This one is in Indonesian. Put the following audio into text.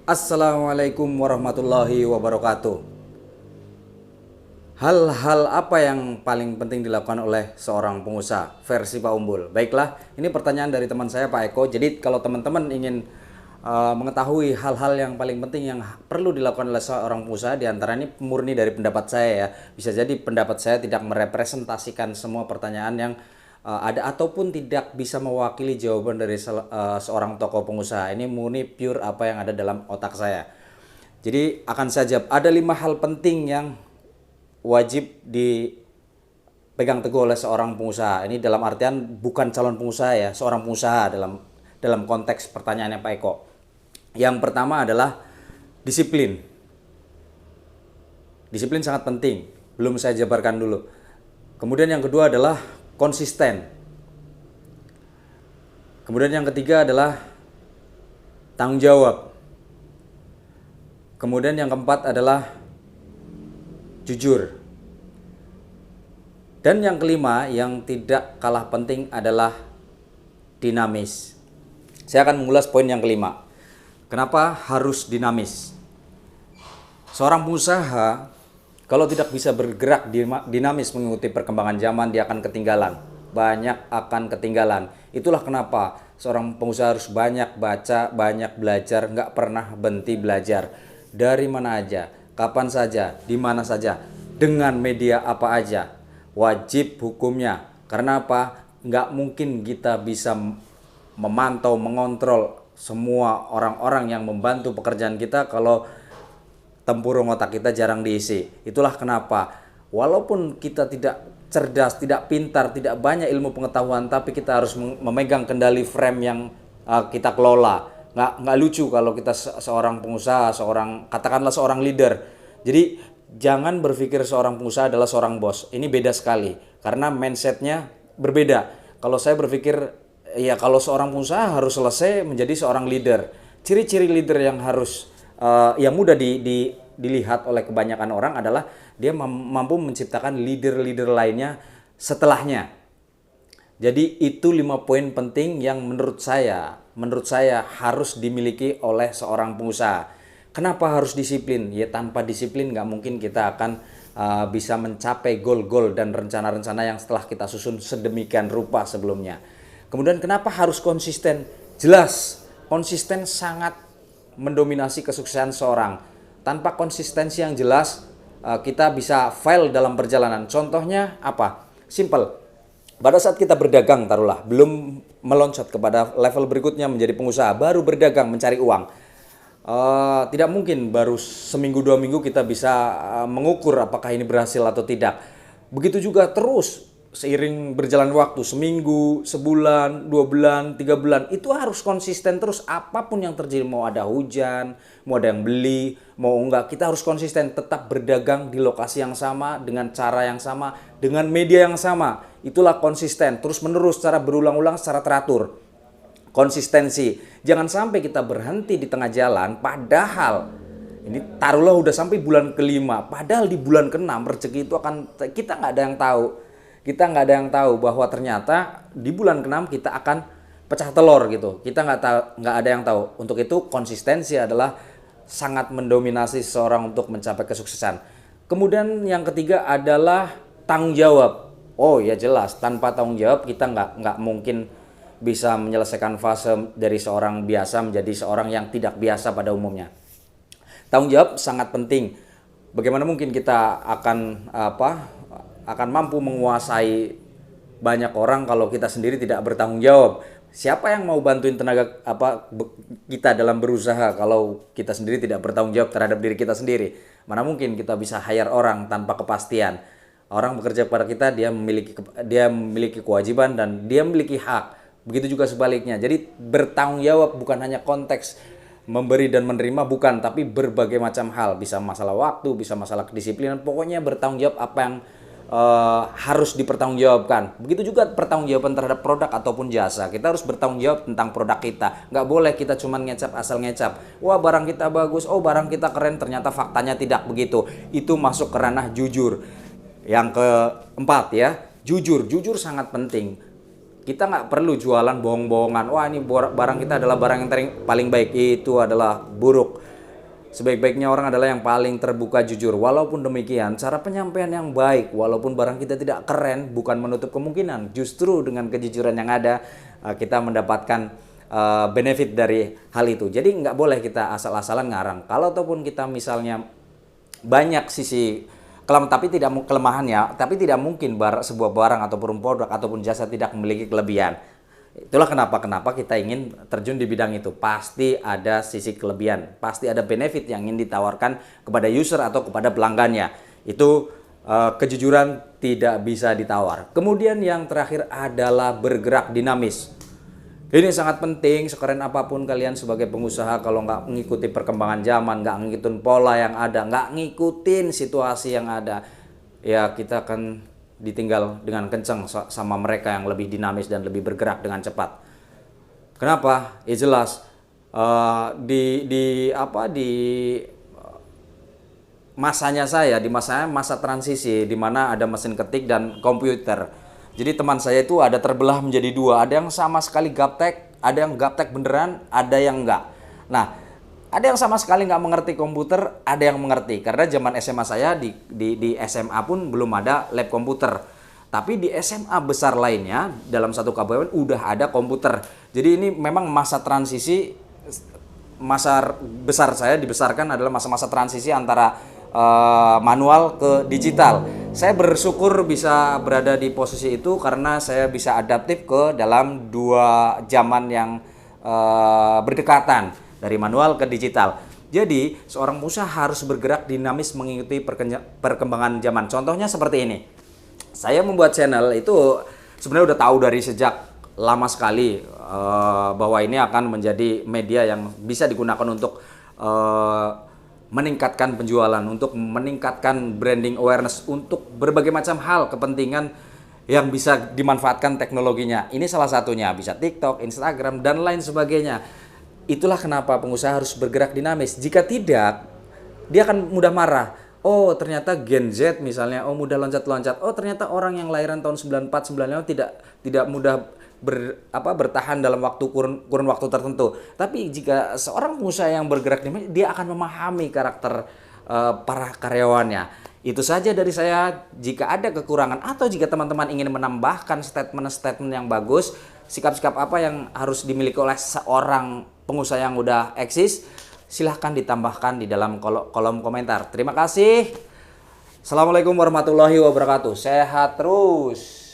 Assalamualaikum warahmatullahi wabarakatuh. Hal-hal apa yang paling penting dilakukan oleh seorang pengusaha versi Pak Umbul? Baiklah, ini pertanyaan dari teman saya Pak Eko. Jadi kalau teman-teman ingin mengetahui hal-hal yang paling penting yang perlu dilakukan oleh seorang pengusaha, diantara ini murni dari pendapat saya ya. Bisa jadi pendapat saya tidak merepresentasikan semua pertanyaan yang ada ataupun tidak bisa mewakili jawaban dari seorang tokoh pengusaha. Ini murni pure apa yang ada dalam otak saya. Jadi akan saya jawab. Ada 5 hal penting yang wajib dipegang teguh oleh seorang pengusaha. Ini dalam artian bukan calon pengusaha ya, seorang pengusaha dalam konteks pertanyaannya Pak Eko. Yang pertama adalah disiplin. Disiplin sangat penting. Belum saya jabarkan dulu. Kemudian yang kedua adalah konsisten. Kemudian yang ketiga adalah tanggung jawab. Kemudian yang keempat adalah jujur. Dan yang kelima yang tidak kalah penting adalah dinamis. Saya akan mengulas poin yang kelima. Kenapa harus dinamis? Seorang pengusaha kalau tidak bisa bergerak dinamis mengikuti perkembangan zaman, dia akan ketinggalan. Banyak akan ketinggalan. Itulah kenapa seorang pengusaha harus banyak baca, banyak belajar, nggak pernah berhenti belajar. Dari mana aja, kapan saja, di mana saja, dengan media apa aja. Wajib hukumnya. Karena apa? Nggak mungkin kita bisa memantau, mengontrol semua orang-orang yang membantu pekerjaan kita kalau tempurung otak kita jarang diisi. Itulah kenapa walaupun kita tidak cerdas, tidak pintar, tidak banyak ilmu pengetahuan, tapi kita harus memegang kendali frame yang kita kelola. Nggak lucu kalau kita seorang pengusaha, katakanlah seorang leader. Jadi jangan berpikir seorang pengusaha adalah seorang bos. Ini beda sekali karena mindsetnya berbeda. Kalau saya berpikir ya kalau seorang pengusaha harus selesai menjadi seorang leader. Ciri-ciri leader yang harus yang mudah dilihat oleh kebanyakan orang adalah dia mampu menciptakan leader-leader lainnya setelahnya. Jadi itu 5 poin penting yang menurut saya harus dimiliki oleh seorang pengusaha. Kenapa harus disiplin? Ya tanpa disiplin nggak mungkin kita akan bisa mencapai goal-goal dan rencana-rencana yang setelah kita susun sedemikian rupa sebelumnya. Kemudian kenapa harus konsisten? Jelas, konsisten sangat mendominasi kesuksesan seorang. Tanpa konsistensi yang jelas, kita bisa fail dalam perjalanan. Contohnya apa? Simple. Pada saat kita berdagang, taruhlah, belum meloncat kepada level berikutnya menjadi pengusaha, baru berdagang mencari uang. Tidak mungkin baru seminggu 2 minggu kita bisa mengukur apakah ini berhasil atau tidak. Begitu juga terus seiring berjalan waktu, seminggu, sebulan, 2 bulan, 3 bulan, itu harus konsisten terus apapun yang terjadi. Mau ada hujan, mau ada yang beli, mau enggak, kita harus konsisten tetap berdagang di lokasi yang sama, dengan cara yang sama, dengan media yang sama. Itulah konsisten, terus menerus secara berulang-ulang, secara teratur. Konsistensi. Jangan sampai kita berhenti di tengah jalan, padahal ini taruhlah udah sampai bulan ke-5, padahal di bulan ke-6 rezeki itu akan, kita nggak ada yang tahu. Kita nggak ada yang tahu bahwa ternyata di bulan ke-6 kita akan pecah telur gitu. Kita nggak ada yang tahu. Untuk itu konsistensi adalah sangat mendominasi seseorang untuk mencapai kesuksesan. Kemudian yang ketiga adalah tanggung jawab. Oh ya jelas, tanpa tanggung jawab kita nggak mungkin bisa menyelesaikan fase dari seorang biasa menjadi seorang yang tidak biasa pada umumnya. Tanggung jawab sangat penting. Bagaimana mungkin kita akan mampu menguasai banyak orang kalau kita sendiri tidak bertanggung jawab? Siapa yang mau bantuin tenaga kita dalam berusaha kalau kita sendiri tidak bertanggung jawab terhadap diri kita sendiri? Mana mungkin kita bisa hire orang tanpa kepastian. Orang bekerja kepada kita, dia memiliki kewajiban dan dia memiliki hak. Begitu juga sebaliknya. Jadi bertanggung jawab bukan hanya konteks memberi dan menerima, bukan, tapi berbagai macam hal. Bisa masalah waktu, bisa masalah kedisiplinan. Pokoknya bertanggung jawab apa yang harus dipertanggungjawabkan. Begitu juga pertanggungjawaban terhadap produk ataupun jasa. Kita harus bertanggung jawab tentang produk kita. Nggak boleh kita cuma ngecap asal ngecap. Wah barang kita bagus, oh barang kita keren, ternyata faktanya tidak begitu. Itu masuk ke ranah jujur. Yang keempat ya, jujur sangat penting. Kita nggak perlu jualan bohong-bohongan. Wah ini barang kita adalah barang yang paling baik, itu adalah buruk. Sebaik-baiknya orang adalah yang paling terbuka jujur. Walaupun demikian, cara penyampaian yang baik, walaupun barang kita tidak keren, bukan menutup kemungkinan. Justru dengan kejujuran yang ada, kita mendapatkan benefit dari hal itu. Jadi nggak boleh kita asal-asalan ngarang. Kalau ataupun kita misalnya banyak sisi tapi tidak kelemahannya, tapi tidak mungkin sebuah barang ataupun produk ataupun jasa tidak memiliki kelebihan. Itulah kenapa kita ingin terjun di bidang itu. Pasti ada sisi kelebihan, pasti ada benefit yang ingin ditawarkan kepada user atau kepada pelanggannya. Itu kejujuran tidak bisa ditawar. Kemudian yang terakhir adalah bergerak dinamis. Ini sangat penting. Sekeren apapun kalian sebagai pengusaha, kalau nggak mengikuti perkembangan zaman, nggak ngikutin pola yang ada, nggak ngikutin situasi yang ada, ya kita akan ditinggal dengan kencang sama mereka yang lebih dinamis dan lebih bergerak dengan cepat. Kenapa? Ya jelas di masanya saya, di masa transisi di mana ada mesin ketik dan komputer. Jadi teman saya itu ada terbelah menjadi dua, ada yang sama sekali gaptek, ada yang gaptek beneran, ada yang enggak. Nah, ada yang sama sekali nggak mengerti komputer, ada yang mengerti. Karena zaman SMA saya di SMA pun belum ada lab komputer. Tapi di SMA besar lainnya dalam satu kabupaten udah ada komputer. Jadi ini memang masa transisi, masa besar saya dibesarkan adalah masa-masa transisi antara manual ke digital. Saya bersyukur bisa berada di posisi itu karena saya bisa adaptif ke dalam dua zaman yang berdekatan, dari manual ke digital. Jadi seorang pengusaha harus bergerak dinamis mengikuti perkembangan zaman. Contohnya seperti ini. Saya membuat channel itu sebenarnya udah tahu dari sejak lama sekali bahwa ini akan menjadi media yang bisa digunakan untuk meningkatkan penjualan, untuk meningkatkan branding awareness, untuk berbagai macam hal kepentingan yang bisa dimanfaatkan teknologinya. Ini salah satunya, bisa TikTok, Instagram, dan lain sebagainya. Itulah kenapa pengusaha harus bergerak dinamis. Jika tidak, dia akan mudah marah. Oh, ternyata Gen Z misalnya, oh mudah loncat-loncat. Oh, ternyata orang yang lahiran tahun 94, 95 tidak mudah bertahan dalam kurun waktu tertentu. Tapi jika seorang pengusaha yang bergerak dinamis, dia akan memahami karakter para karyawannya. Itu saja dari saya. Jika ada kekurangan atau jika teman-teman ingin menambahkan statement-statement yang bagus, sikap-sikap apa yang harus dimiliki oleh seorang pengusaha yang udah eksis, silahkan ditambahkan di dalam kolom komentar. Terima kasih. Assalamualaikum warahmatullahi wabarakatuh. Sehat terus.